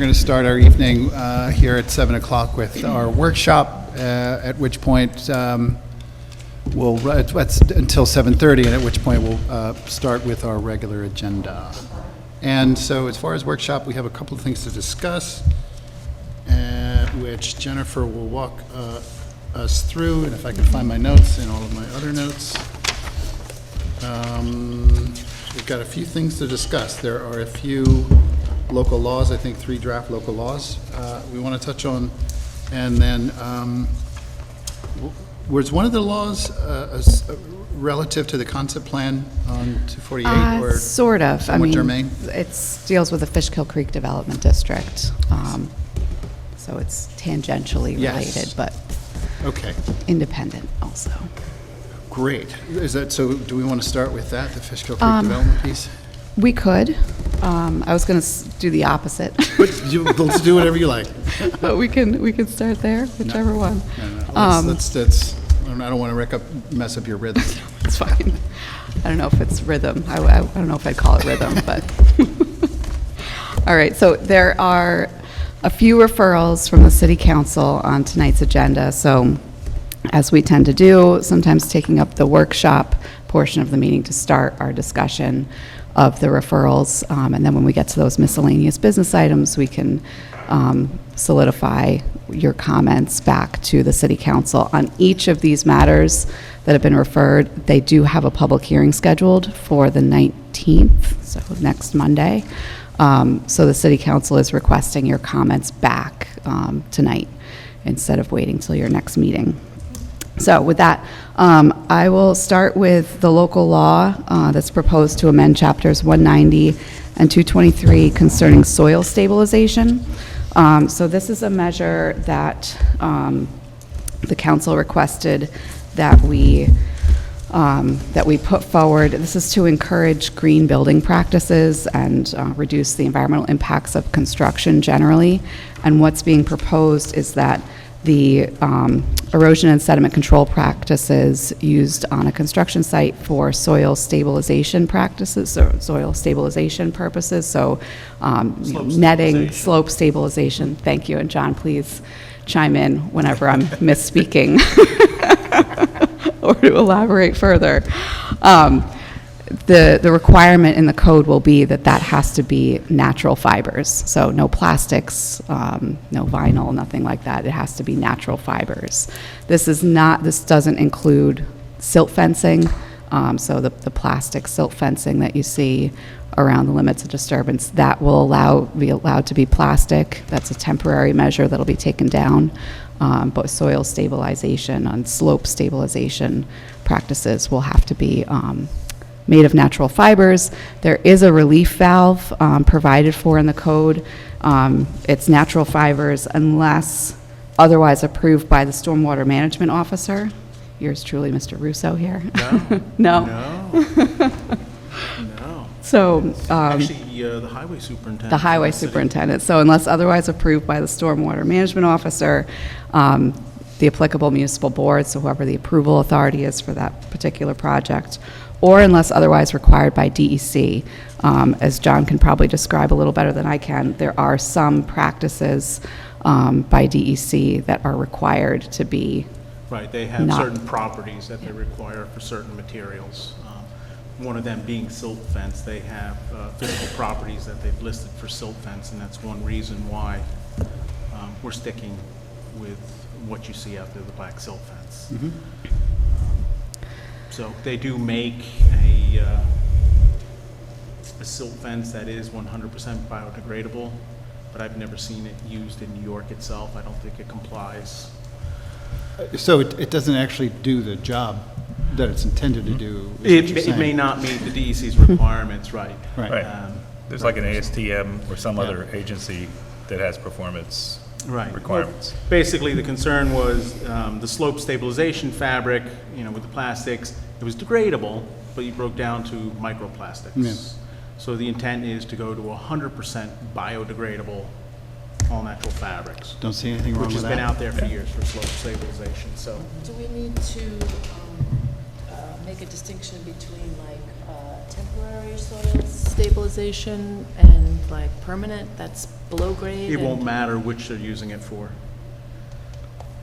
going to start our evening here at 7 o'clock with our workshop, at which point it's until 7:30, and at which point we'll start with our regular agenda. And so as far as workshop, we have a couple of things to discuss, which Jennifer will walk us through, and if I can find my notes and all of my other notes. We've got a few things to discuss. There are a few local laws, I think 3 draft local laws we want to touch on. And then was one of the laws relative to the concept plan on 248? Or sort of. I mean, germane? It deals with the Fishkill Creek Development District. So it's tangentially related, but okay, independent also. Great. Is that so? Do we want to start with that, the Fishkill Creek development piece? We could. I was going to do the opposite. Let's do whatever you like. But we can start there, whichever one. No. That's I don't want to mess up your rhythm. It's fine. I don't know if it's rhythm. I don't know if I'd call it rhythm, but. All right, so there are a few referrals from the City Council on tonight's agenda. So as we tend to do, sometimes taking up the workshop portion of the meeting to start our discussion of the referrals. And then when we get to those miscellaneous business items, we can solidify your comments back to the City Council. On each of these matters that have been referred, they do have a public hearing scheduled for the 19th, so next Monday. So the City Council is requesting your comments back tonight instead of waiting till your next meeting. So with that, I will start with the local law that's proposed to amend chapters 190 and 223 concerning soil stabilization. So this is a measure that the council requested that we put forward. This is to encourage green building practices and reduce the environmental impacts of construction generally. And what's being proposed is that the erosion and sediment control practices used on a construction site for soil stabilization practices, or soil stabilization purposes, so netting, slope stabilization. Thank you, and John, please chime in whenever I'm misspeaking or to elaborate further. The requirement in the code will be that has to be natural fibers. So no plastics, no vinyl, nothing like that. It has to be natural fibers. This doesn't include silt fencing. So the plastic silt fencing that you see around the limits of disturbance, that will be allowed to be plastic. That's a temporary measure that'll be taken down. But soil stabilization and slope stabilization practices will have to be made of natural fibers. There is a relief valve provided for in the code. It's natural fibers unless otherwise approved by the stormwater management officer. Yours truly, Mr. Russo here. No. No? No. So, actually, the highway superintendent. The highway superintendent. So unless otherwise approved by the stormwater management officer, the applicable municipal board, so whoever the approval authority is for that particular project, or unless otherwise required by DEC. As John can probably describe a little better than I can, there are some practices by DEC that are required to be. Right, they have certain properties that they require for certain materials. One of them being silt fence. They have physical properties that they've listed for silt fence, and that's one reason why we're sticking with what you see out there, the black silt fence. Mm-hmm. So they do make a silt fence that is 100% biodegradable, but I've never seen it used in New York itself. I don't think it complies. So it doesn't actually do the job that it's intended to do. It may not meet the DEC's requirements, right? Right. There's like an ASTM or some other agency that has performance requirements. Well, basically, the concern was the slope stabilization fabric, with the plastics, it was degradable, but you broke down to microplastics. Yeah. So the intent is to go to 100% biodegradable, all natural fabrics. Don't see anything wrong which with has that. been out there for years for slope stabilization. So Do we need to make a distinction between like temporary soil stabilization and like permanent, that's below grade? It won't and- matter which they're using it for.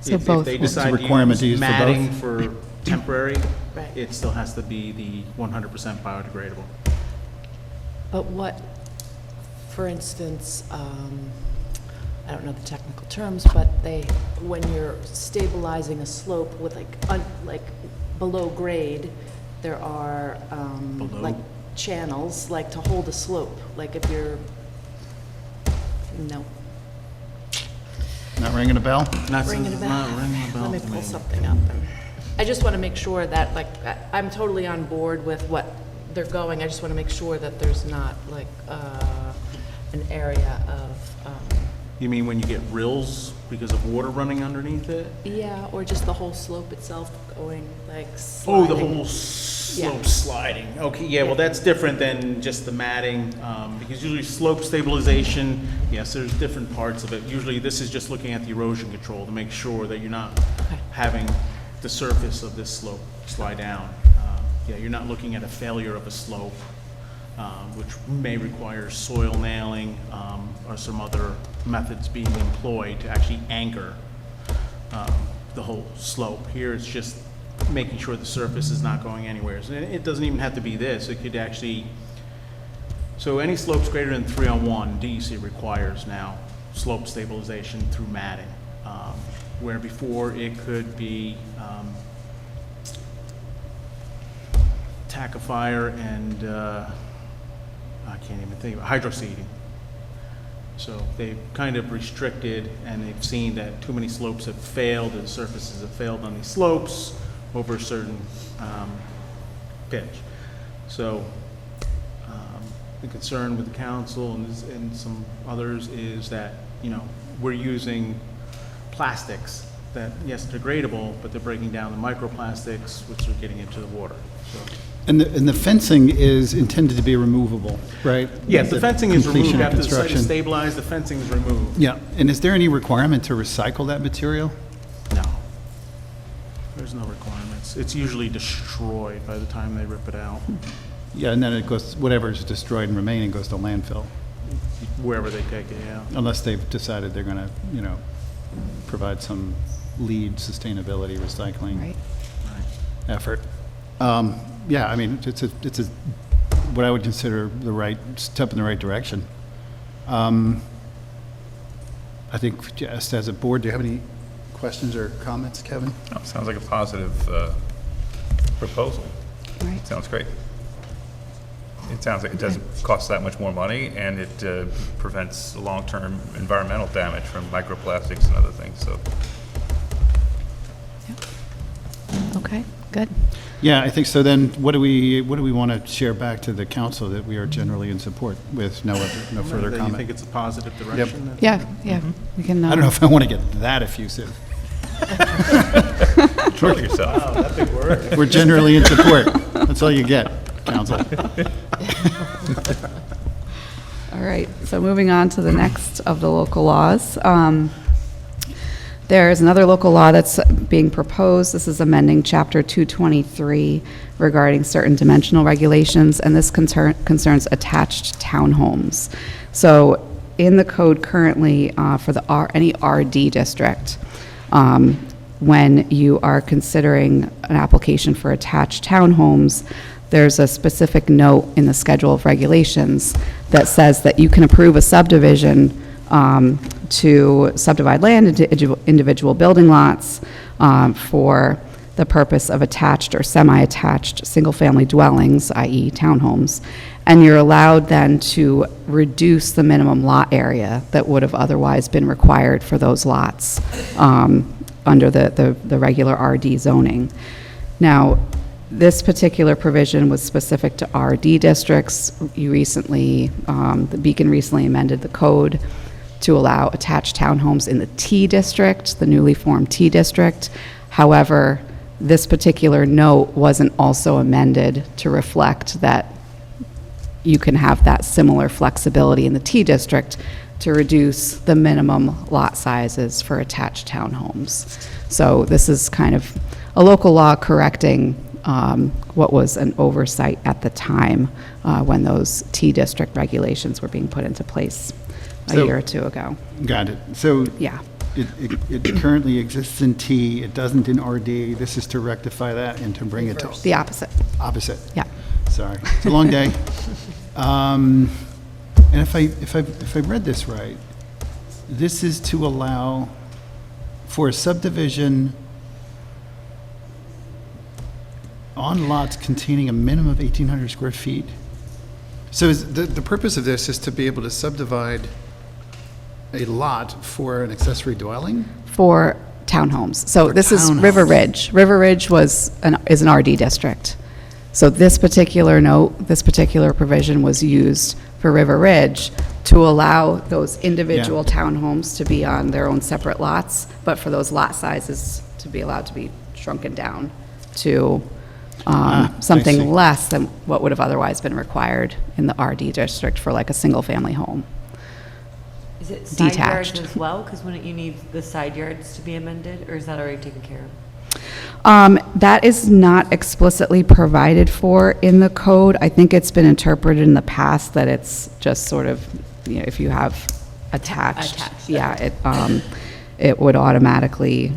So If both they will- decide It's a requirement to to use use for both? matting for temporary, Right. it still has to be the 100% biodegradable. But what, for instance, I don't know the technical terms, but when you're stabilizing a slope with like below grade, there are, Below? like channels, like to hold a slope, like if you're, no, Not ringing a bell? ringing a bell. Not ringing a bell Let me to pull me. something up. I just want to make sure that, like, I'm totally on board with what they're going. I just want to make sure that there's not, like, an area of, You mean when you get rills because of water running underneath it? yeah, or just the whole slope itself going, like, Oh, sliding. the whole slope Yeah. sliding. Okay, yeah, well, that's different than just the matting, because usually slope stabilization, yes, there's different parts of it. Usually this is just looking at the erosion control to make sure that you're not Okay. having the surface of this slope slide down. Yeah, you're not looking at a failure of a slope, which may require soil nailing, or some other methods being employed to actually anchor the whole slope. Here, it's just making sure the surface is not going anywhere. And it doesn't even have to be this, it could actually, so any slopes greater than 3:1, DEC requires now slope stabilization through matting, where before it could be tackifier and, I can't even think of it, hydroseeding. So they've kind of restricted, and they've seen that too many slopes have failed, and surfaces have failed on these slopes over a certain pitch. So the concern with the council and some others is that, you know, we're using plastics that, yes, they're degradable, but they're breaking down the microplastics, which are getting into the water, so. And the fencing is intended to be removable, right? Yes, the fencing is Completion removed of after the site is construction. stabilized, the fencing is removed. Yeah, and is there any requirement to recycle that material? No. There's no requirements. It's usually destroyed by the time they rip it out, Yeah, and then it goes, whatever's destroyed and remaining goes to landfill, wherever they take it, yeah. unless they've decided they're going to, you know, provide some lead sustainability recycling Right. effort. Yeah, I mean, it's a, what I would consider the right step in the right direction. I think just as a board, do you have any questions or comments, Kevin? No, sounds like a positive proposal. Right. Sounds great. It sounds like it doesn't cost that much more money, and it prevents long-term environmental damage from microplastics and other things, so. Okay, good. Yeah, I think so. Then what do we want to share back to the council that we are generally in support with no further That you think comment? it's a positive direction? that's- Yeah, yeah, we can. I don't know if I want to get that effusive. Control yourself. That big word. We're generally in support. That's all you get, council. All right, so moving on to the next of the local laws. There's another local law that's being proposed. This is amending Chapter 223 regarding certain dimensional regulations, and this concerns attached townhomes. So in the code currently, for any RD district, when you are considering an application for attached townhomes, there's a specific note in the Schedule of Regulations that says that you can approve a subdivision to subdivide land into individual building lots for the purpose of attached or semi-attached single-family dwellings, i.e. townhomes, and you're allowed then to reduce the minimum lot area that would have otherwise been required for those lots under the regular RD zoning. Now, this particular provision was specific to RD districts. You recently, the Beacon recently amended the code to allow attached townhomes in the T district, the newly formed T district. However, this particular note wasn't also amended to reflect that you can have that similar flexibility in the T district to reduce the minimum lot sizes for attached townhomes. So this is kind of a local law correcting what was an oversight at the time when those T-district regulations were being put into place a So- year or two ago. Got it. So Yeah. it currently exists in T, it doesn't in RD. This is to rectify that and to bring it to The opposite. opposite. Yeah. Sorry, it's a long day. And if I read this right, this is to allow for a subdivision on lots containing a minimum of 1,800 square feet. So is the purpose of this is to be able to subdivide a lot for an accessory dwelling? For townhomes. So For this is River townhomes. Ridge. River Ridge is an RD district. So this particular note, this particular provision was used for River Ridge to allow those individual townhomes to be on their own separate lots, but for those lot sizes to be allowed to be shrunken down to I see. something less than what would have otherwise been required in the RD district for like a single-family home. Is it side yards Detached. as well? Because wouldn't you need the side yards to be amended, or is that already taken care of? That is not explicitly provided for in the code. I think it's been interpreted in the past that it's just sort of, you know, if you have attached. Attached, Yeah, it would automatically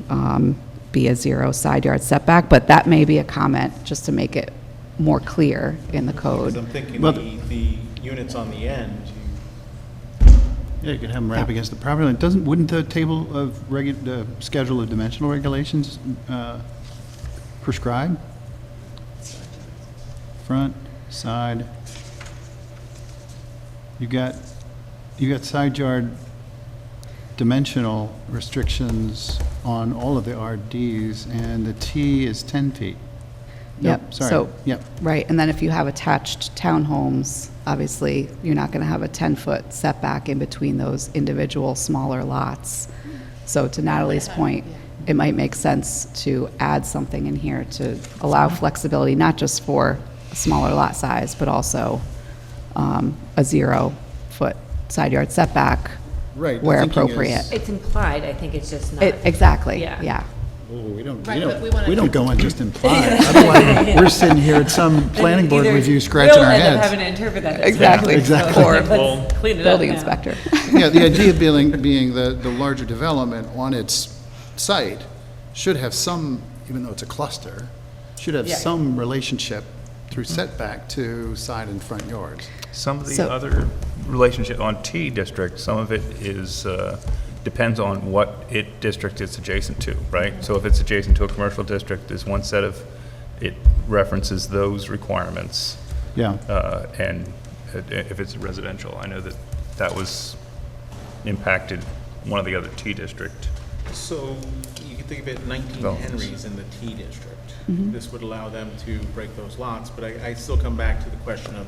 be a 0 side yard setback, but that may be a comment just to make it more clear in the Because code. I'm thinking Well, the units on the end, Yeah, you could have them right up against the property line. Wouldn't the table of the schedule of dimensional regulations prescribe? Front, side. You got side yard dimensional restrictions on all of the RDs, and the T is 10 feet. Nope, Yep, sorry. so- Yep. Right, and then if you have attached townhomes, obviously, you're not going to have a 10-foot setback in between those individual smaller lots. So to Natalie's point, it might make sense to add something in here to allow flexibility, not just for a smaller lot size, but also a 0-foot side yard setback Right, the where thinking is- appropriate. It's implied, I think it's just not. Exactly, Yeah. yeah. Oh, we don't wanna- go on just implied. Otherwise, we're sitting here at some planning board Either review scratching our We'll end up heads. having to interpret that. Exactly. Exactly. Or Let's clean it up building now. inspector. Yeah, the idea being the larger development on its site should have some, even though it's a cluster, should have Yeah. some relationship through setback to side and front yards. Some of the So- other relationship on T district, some of it is, depends on what district it's adjacent to, right? So if it's adjacent to a commercial district, there's one set of, it references those requirements. Yeah, And if it's residential, I know that that was impacted one of the other T district. so you can think of it 19 Developments. Henrys in the T district. This would allow them to break those lots, but I still come back to the question of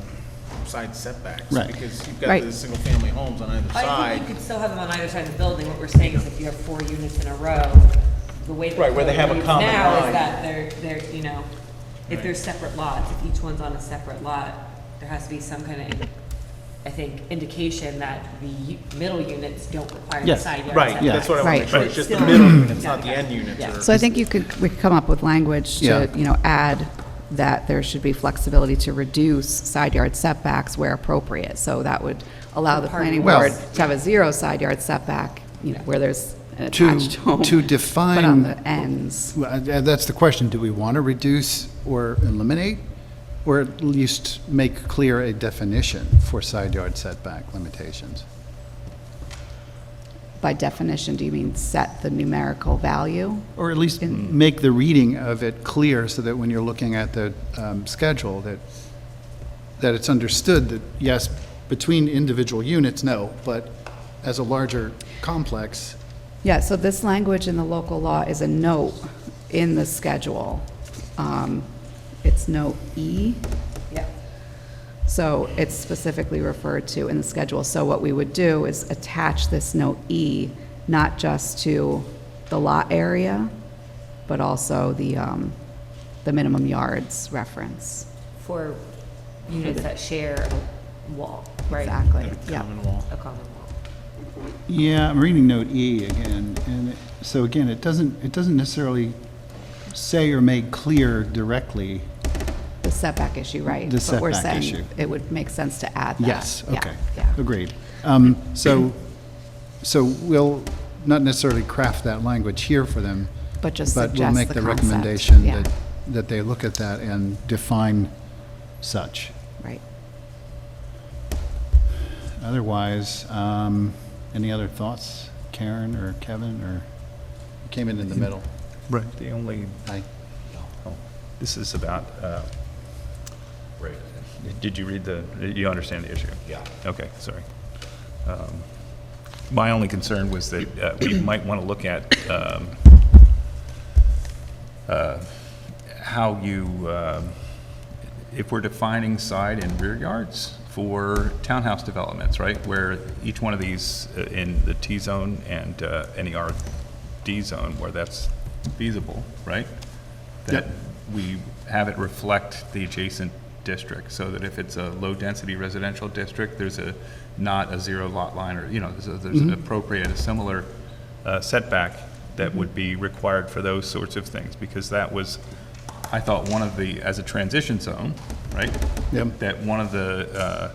side setbacks. Right. Because you've got Right. the single-family homes on either I side. think you could still have them on either side of the building. What we're saying is if you have 4 units in a row, the way that Right, where they the have a code reads common now line. is that they're, you know, if they're separate lots, if each one's on a separate lot, there has to be some kind of, I think, indication that the middle units don't require the Yes. side yard Right, setback. that's what I want to Right. make sure. It's just the Still- middle units, Yeah. not the end units. Yeah. or- So I think we could come up with language Yeah. to, you know, add that there should be flexibility to reduce side yard setbacks where appropriate. So that would allow the planning Well- board to have a 0 side yard setback, you know, where there's an To- attached home. to But define- on the ends. Well, that's the question. Do we want to reduce or eliminate, or at least make clear a definition for side yard setback limitations? By definition, do you mean set the numerical value? Or at least make the reading of it clear so that when you're looking at the schedule, that it's understood that, yes, between individual units, no, but as a larger complex, Yeah, so this language in the local law is a note in the schedule. It's note E. Yeah. So it's specifically referred to in the schedule. So what we would do is attach this note E, not just to the lot area, but also the minimum yards reference. For units that share a wall, right? Exactly, yeah. Common wall. A common wall. yeah, I'm reading note E again, and so again, it doesn't necessarily say or make clear directly The setback issue, right. The But we're setback saying issue. it would make sense to add that. Yes, Yeah, okay. Yeah. Agreed. So we'll not necessarily craft that language here for them, But just but we'll suggest make the the concept. recommendation Yeah. that they look at that and define such. Right. Otherwise, any other thoughts, Karen or Kevin, or you came in the middle? Right. The only, Aye. oh, this is about, right, did you read you understand the issue? Yeah. Okay, sorry. My only concern was that we might want to look at how you, if we're defining side and rear yards for townhouse developments, right? Where each one of these in the T-zone and any RD zone where that's feasible, right? That we have it reflect the adjacent district, so that if it's a low-density residential district, there's not a zero lot line, or, there's an appropriate, a similar setback that would be required for those sorts of things, because that was, I thought, one of the, as a transition zone, right? Yep. That one of the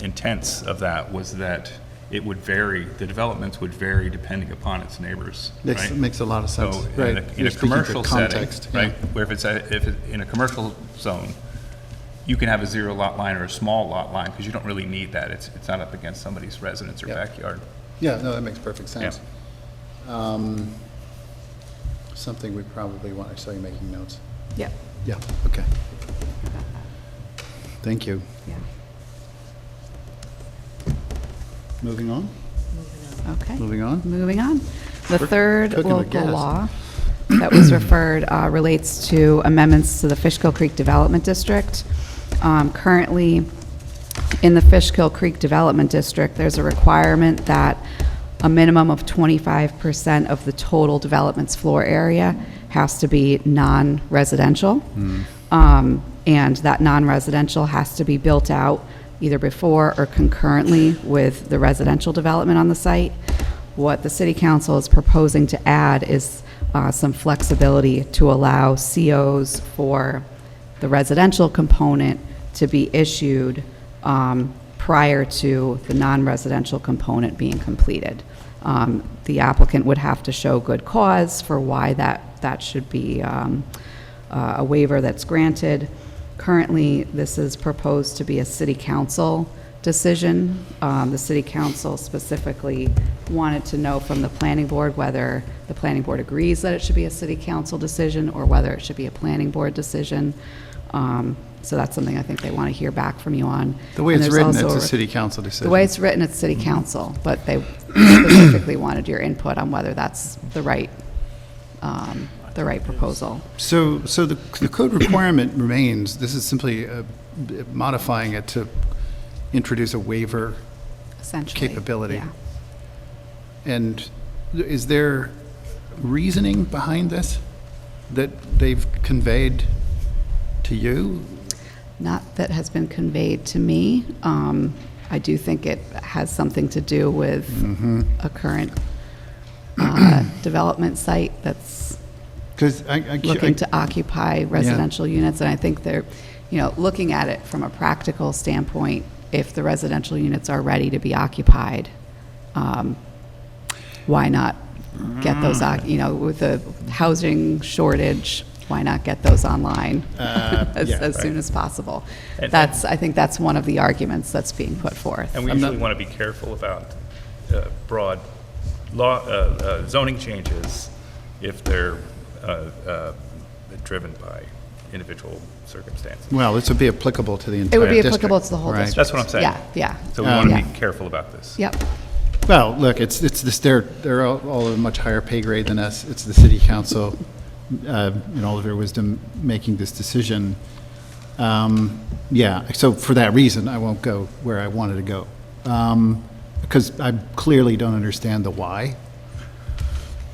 intents of that was that it would vary, the developments would vary depending upon its neighbors, right? Makes a lot of sense. So Right. in You're a speaking to commercial setting, context, yeah. right, where if it's in a commercial zone, you can have a zero lot line or a small lot line, because you don't really need that. It's not up against somebody's residence or Yep. backyard. Yeah, no, that makes perfect sense. Something we probably want, I saw you making notes. Yeah. Yeah, okay. Thank you. Yeah. Moving on? Okay. Moving on? Moving on. The We're third cooking with local gas. law that was referred relates to amendments to the Fishkill Creek Development District. Currently, in the Fishkill Creek Development District, there's a requirement that a minimum of 25% of the total development's floor area has to be non-residential. And that non-residential has to be built out either before or concurrently with the residential development on the site. What the city council is proposing to add is some flexibility to allow COs for the residential component to be issued prior to the non-residential component being completed. The applicant would have to show good cause for why that should be a waiver that's granted. Currently, this is proposed to be a city council decision. The city council specifically wanted to know from the planning board whether the planning board agrees that it should be a city council decision or whether it should be a planning board decision. So that's something I think they want to hear back from you on. The way And it's there's written, also it's a city council decision. The way it's written, it's city council, but they specifically wanted your input on whether that's the right proposal. So the code requirement remains, this is simply modifying it to introduce a waiver Essentially. capability. Yeah. And is there reasoning behind this that they've conveyed to you? Not that has been conveyed to me. I do think it has something to do with a current development site that's Because looking to occupy residential units, and I think they're, looking at it from a practical standpoint, if the residential units are ready to be occupied, why not get those, with the housing shortage, why not get those online as soon as possible? And- I think that's one of the arguments that's being put forth. And we usually want to be careful about broad law, zoning changes if they're driven by individual circumstances. Well, this would be applicable to the entire It would be district, applicable to the whole right? district. That's what I'm saying. Yeah. So we want to Yeah. be careful about this. Yep. Well, look, it's this, they're all a much higher pay grade than us. It's the city council, in all of their wisdom, making this decision. Yeah, so for that reason, I won't go where I wanted to go. Because I clearly don't understand the why,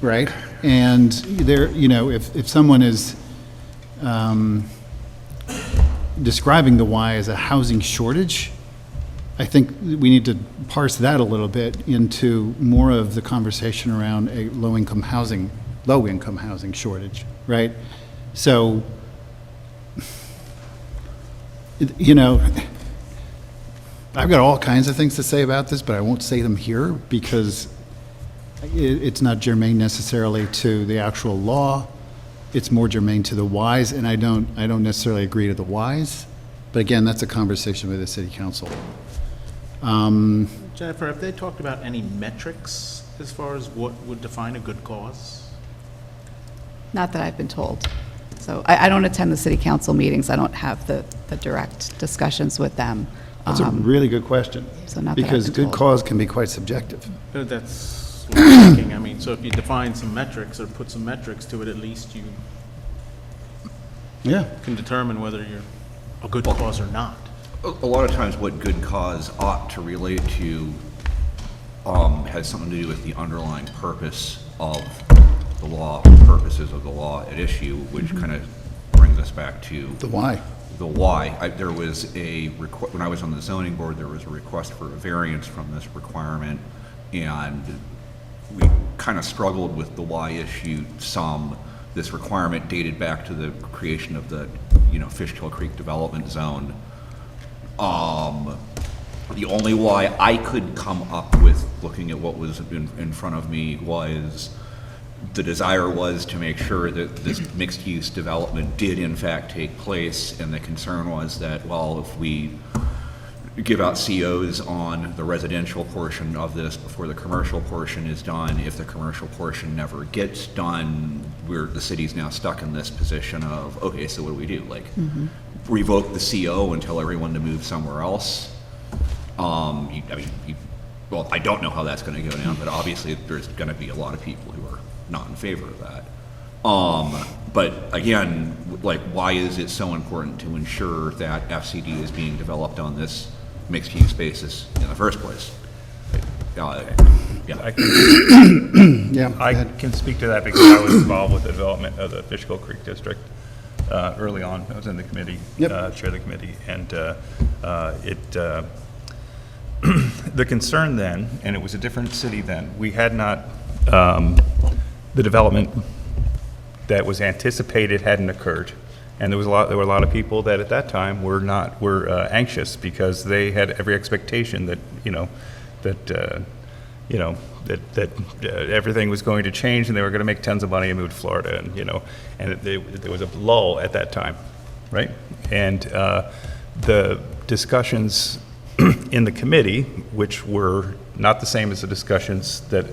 right? And there, if someone is describing the why as a housing shortage, I think we need to parse that a little bit into more of the conversation around a low-income housing shortage, right? So You know, I've got all kinds of things to say about this, but I won't say them here because it's not germane necessarily to the actual law. It's more germane to the whys, and I don't necessarily agree to the whys. But again, that's a conversation with the city council. Jennifer, have they talked about any metrics as far as what would define a good cause? Not that I've been told. So I don't attend the city council meetings. I don't have the direct discussions with them. That's a really good question. So not that I've Because been good told. cause can be quite subjective. That's what I'm thinking. I mean, so if you define some metrics or put some metrics to it, at least you Yeah. can determine whether you're a good cause or not. A lot of times what good cause ought to relate to has something to do with the underlying purpose of the law, purposes of the law at issue, which kind of brings us back to The why. the why. There was a when I was on the zoning board, there was a request for a variance from this requirement, and we kind of struggled with the why issue some. This requirement dated back to the creation of the, Fishkill Creek Development Zone. The only why I could come up with, looking at what was in front of me, was the desire was to make sure that this mixed-use development did in fact take place, and the concern was that, well, if we give out COs on the residential portion of this before the commercial portion is done, if the commercial portion never gets done, the city's now stuck in this position of, okay, so what do we do? Like, revoke the CO and tell everyone to move somewhere else? Well, I don't know how that's going to go down, but obviously there's going to be a lot of people who are not in favor of that. But again, like, why is it so important to ensure that FCD is being developed on this mixed-use basis in the first place? I Yeah. go I ahead. can speak to that because I was involved with the development of the Fishkill Creek District early on. I was in the committee, Yep. chair of the committee, and the concern then, and it was a different city then, we had not, the development that was anticipated hadn't occurred. And there were a lot of people that at that time were anxious because they had every expectation that, that everything was going to change and they were going to make tons of money and move to Florida, and there was a lull at that time, right? And the discussions in the committee, which were not the same as the discussions that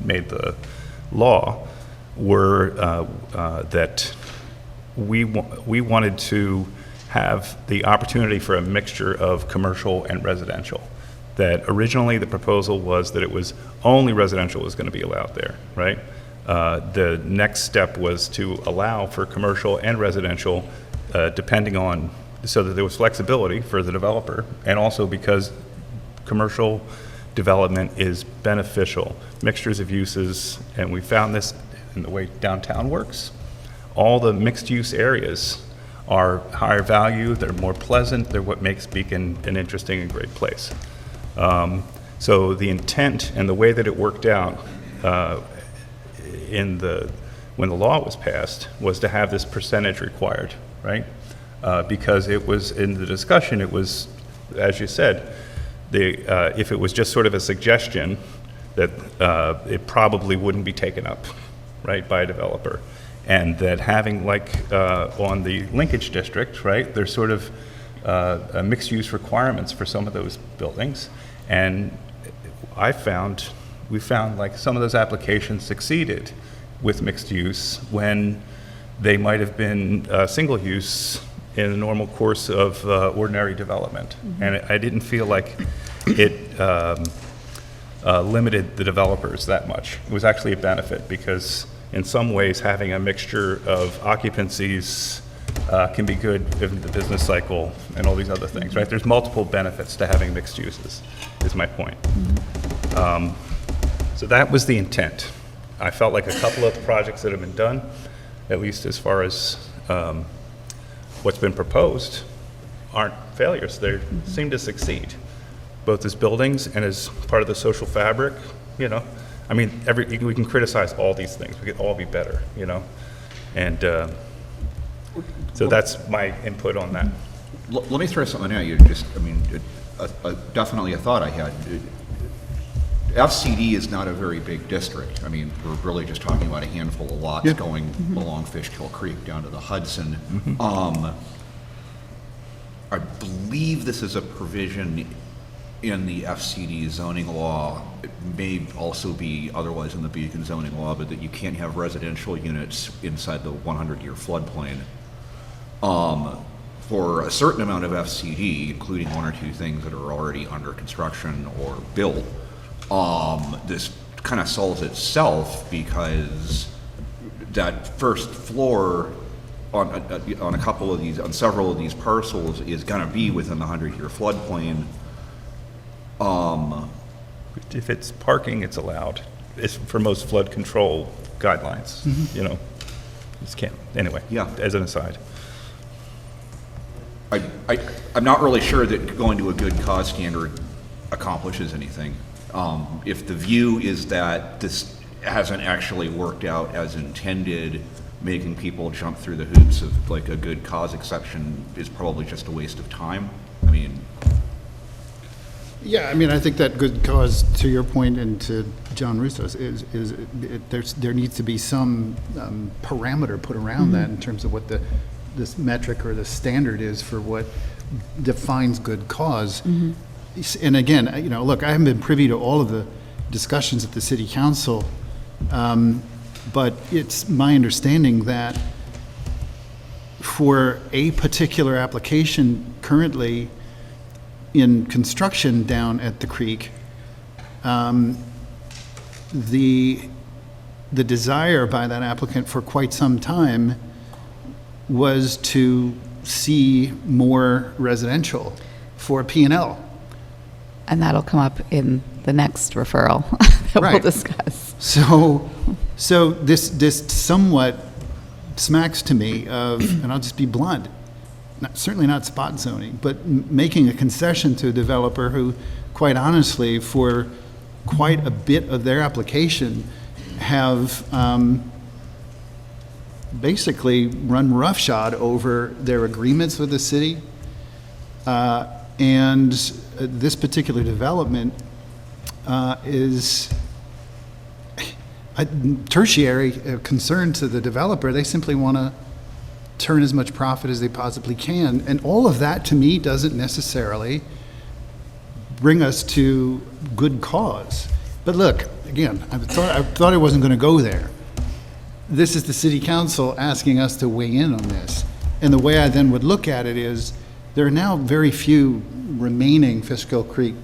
made the law, were that we wanted to have the opportunity for a mixture of commercial and residential. That originally the proposal was that it was only residential was going to be allowed there, right? The next step was to allow for commercial and residential, depending on, so that there was flexibility for the developer, and also because commercial development is beneficial, mixtures of uses, and we found this in the way downtown works. All the mixed-use areas are higher value, they're more pleasant, they're what makes Beacon an interesting and great place. So the intent and the way that it worked out when the law was passed was to have this percentage required, right? Because it was, in the discussion, it was, as you said, if it was just sort of a suggestion, that it probably wouldn't be taken up, right, by a developer. And that having, like, on the linkage district, right, there's sort of mixed-use requirements for some of those buildings. And we found like some of those applications succeeded with mixed use when they might have been single use in the normal course of ordinary development. And I didn't feel like it limited the developers that much. It was actually a benefit because in some ways having a mixture of occupancies can be good in the business cycle and all these other things, right? There's multiple benefits to having mixed uses, is my point. So that was the intent. I felt like a couple of the projects that have been done, at least as far as what's been proposed, aren't failures. They seem to succeed, both as buildings and as part of the social fabric, I mean, we can criticize all these things. We could all be better, And so that's my input on that. Let me throw something at you, definitely a thought I had. FCD is not a very big district. I mean, we're really just talking about a handful of lots going along Fishkill Creek down to the Hudson. I believe this is a provision in the FCD zoning law. It may also be otherwise in the Beacon zoning law, but that you can't have residential units inside the 100-year floodplain. For a certain amount of FCD, including one or two things that are already under construction or built, this kind of solves itself because that first floor on a couple of these, on several of these parcels is going to be within the 100-year floodplain. If it's parking, it's allowed. It's for most flood control guidelines, you know. Just can't, anyway, Yeah. as an aside. I'm not really sure that going to a good cause standard accomplishes anything. If the view is that this hasn't actually worked out as intended, making people jump through the hoops of like a good cause exception is probably just a waste of time. I mean, Yeah, I mean, I think that good cause, to your point and to John Russo's, there needs to be some parameter put around that in terms of what this metric or the standard is for what defines good cause. And again, you know, look, I haven't been privy to all of the discussions at the city council, but it's my understanding that for a particular application currently in construction down at the creek, the desire by that applicant for quite some time was to see more residential for P&L. And that'll come up in the next referral that we'll Right. discuss. So this somewhat smacks to me of, and I'll just be blunt, certainly not spot zoning, but making a concession to a developer who, quite honestly, for quite a bit of their application, have basically run roughshod over their agreements with the city. And this particular development is a tertiary concern to the developer. They simply want to turn as much profit as they possibly can. And all of that, to me, doesn't necessarily bring us to good cause. But look, again, I thought I wasn't going to go there. This is the city council asking us to weigh in on this. And the way I then would look at it is, there are now very few remaining Fishkill Creek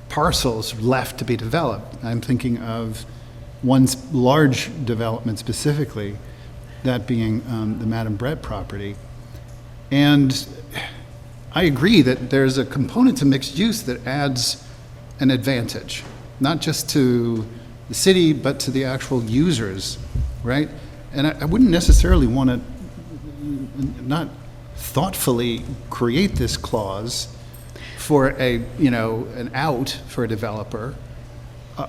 parcels left to be developed. I'm thinking of one large development specifically, that being the Madam Brett property. And I agree that there's a component to mixed use that adds an advantage, not just to the city, but to the actual users, right? And I wouldn't necessarily want to not thoughtfully create this clause for an out for a developer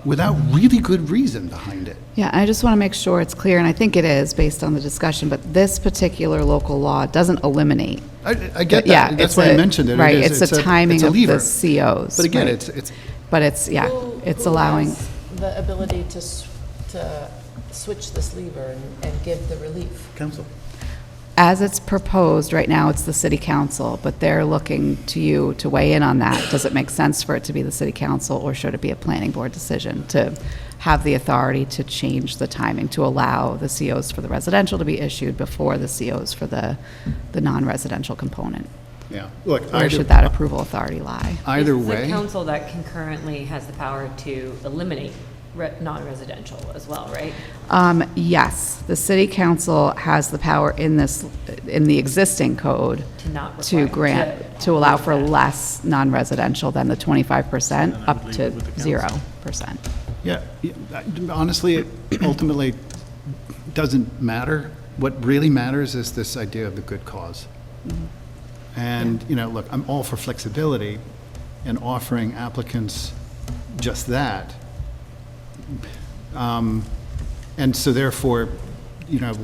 without really good reason behind it. Yeah, I just want to make sure it's clear, and I think it is based on the discussion, but this particular local law doesn't eliminate. I get that. Yeah, That's it's why I a- mentioned it. Right, It is- it's a timing it's a of lever. the COs. But again, right. it's But it's, yeah, it's allowing, Who has the ability to switch this lever and give the relief? council. as it's proposed, right now, it's the city council, but they're looking to you to weigh in on that. Does it make sense for it to be the city council, or should it be a planning board decision to have the authority to change the timing, to allow the COs for the residential to be issued before the COs for the non-residential component? Yeah, look, Where should that approval authority lie? either It's the way, council that concurrently has the power to eliminate non-residential as well, right? Yes, the city council has the power in the existing code To not to require- grant, to allow for less non-residential than the 25% And I up would to leave it with the council. 0%. yeah, honestly, it ultimately doesn't matter. What really matters is this idea of the good cause. And, look, I'm all for flexibility and offering applicants just that. And so therefore,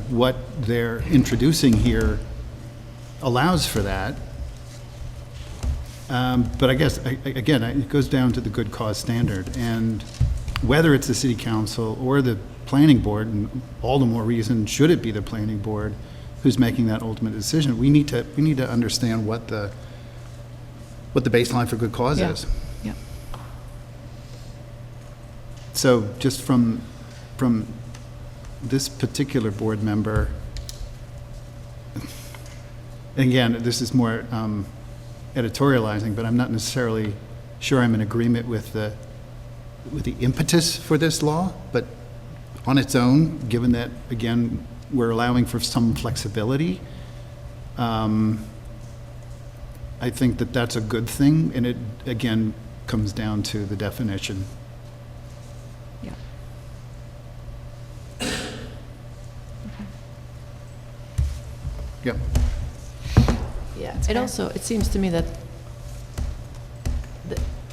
what they're introducing here allows for that. But I guess, again, it goes down to the good cause standard, and whether it's the city council or the planning board, and all the more reason should it be the planning board who's making that ultimate decision, we need to understand what the baseline for good cause Yeah. is. Yeah. So just from this particular board member, again, this is more editorializing, but I'm not necessarily sure I'm in agreement with the impetus for this law, but on its own, given that, again, we're allowing for some flexibility, I think that that's a good thing, and it, again, comes down to the definition. Yeah. Yep. Yeah, fair. it seems to me that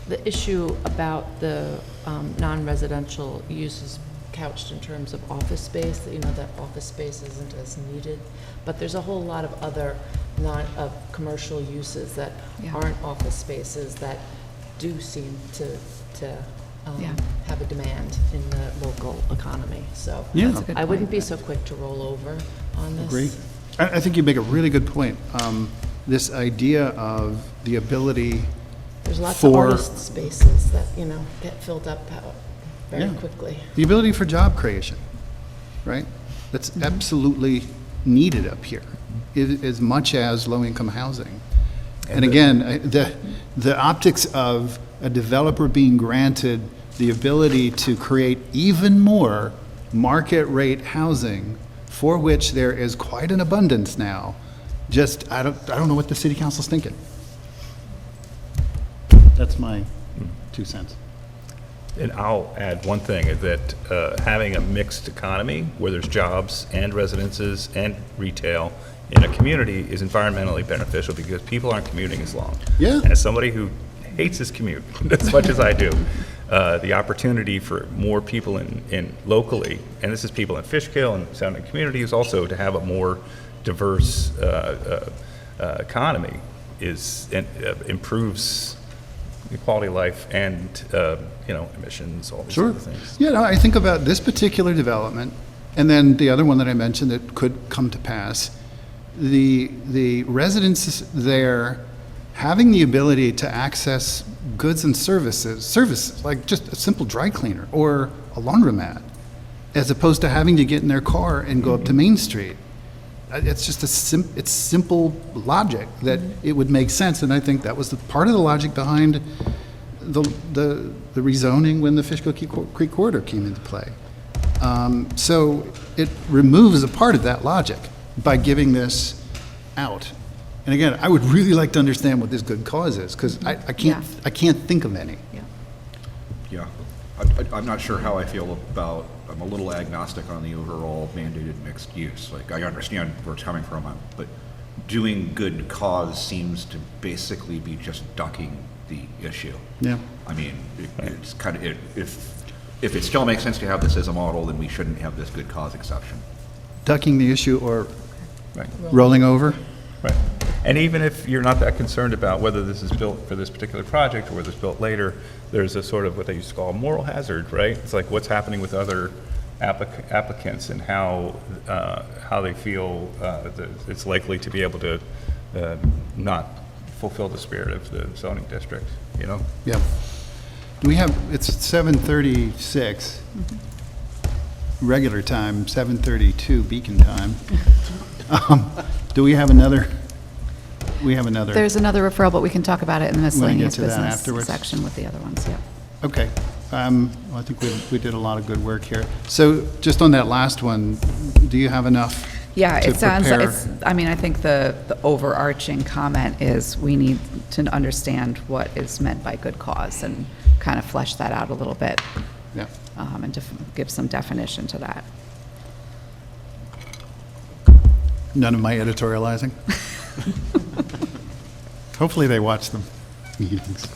the issue about the non-residential use is couched in terms of office space, that, that office space isn't as needed, but there's a whole lot of other commercial uses that Yeah. aren't office spaces that do seem to Yeah. have a demand in the local economy, so. Yeah. That's a good I wouldn't point. be so quick to roll over on this. Agree. I think you make a really good point. This idea of the ability, There's lots of For- artist spaces that, get filled up very Yeah. quickly. the ability for job creation, right? That's absolutely needed up here, as much as low-income housing. And again, the optics of a developer being granted the ability to create even more market-rate housing, for which there is quite an abundance now, just, I don't know what the city council's thinking. That's my 2 cents. And I'll add one thing, is that having a mixed economy where there's jobs and residences and retail in a community is environmentally beneficial because people aren't commuting as long. Yeah. And as somebody who hates his commute as much as I do, the opportunity for more people in locally, and this is people in Fishkill and surrounding communities also, to have a more diverse economy improves the quality of life and, emissions, all these Sure. other things. Yeah, no, I think about this particular development, and then the other one that I mentioned that could come to pass. The residents there having the ability to access goods and services like just a simple dry cleaner or a laundromat, as opposed to having to get in their car and go up to Main Street. It's just it's simple logic that it would make sense, and I think that was part of the logic behind the rezoning when the Fishkill Creek Corridor came into play. So it removes a part of that logic by giving this out. And again, I would really like to understand what this good cause is, because I can't think of any. Yeah. Yeah, I'm not sure how I feel about, I'm a little agnostic on the overall mandated mixed use. Like, I understand where it's coming from, but doing good cause seems to basically be just ducking the issue. Yeah. I mean, it's kind of, if it still makes sense to have this as a model, then we shouldn't have this good cause exception. Ducking the issue or Right. rolling over? Right. And even if you're not that concerned about whether this is built for this particular project or whether it's built later, there's a sort of what they used to call a moral hazard, right? It's like what's happening with other applicants and how they feel that it's likely to be able to not fulfill the spirit of the zoning district, Yeah. Do we have, it's 7:36, regular time, 7:32 Beacon time. Do we have another? We have another. There's another referral, but we can talk about it in the miscellaneous to that business afterwards? section with the other ones, yeah. Okay. Well, I think we did a lot of good work here. So just on that last one, do you have enough? Yeah, to it sounds, prepare? I think the overarching comment is we need to understand what is meant by good cause and kind of flesh that out a little bit, Yeah. and give some definition to that. None of my editorializing? Hopefully they watch the meetings.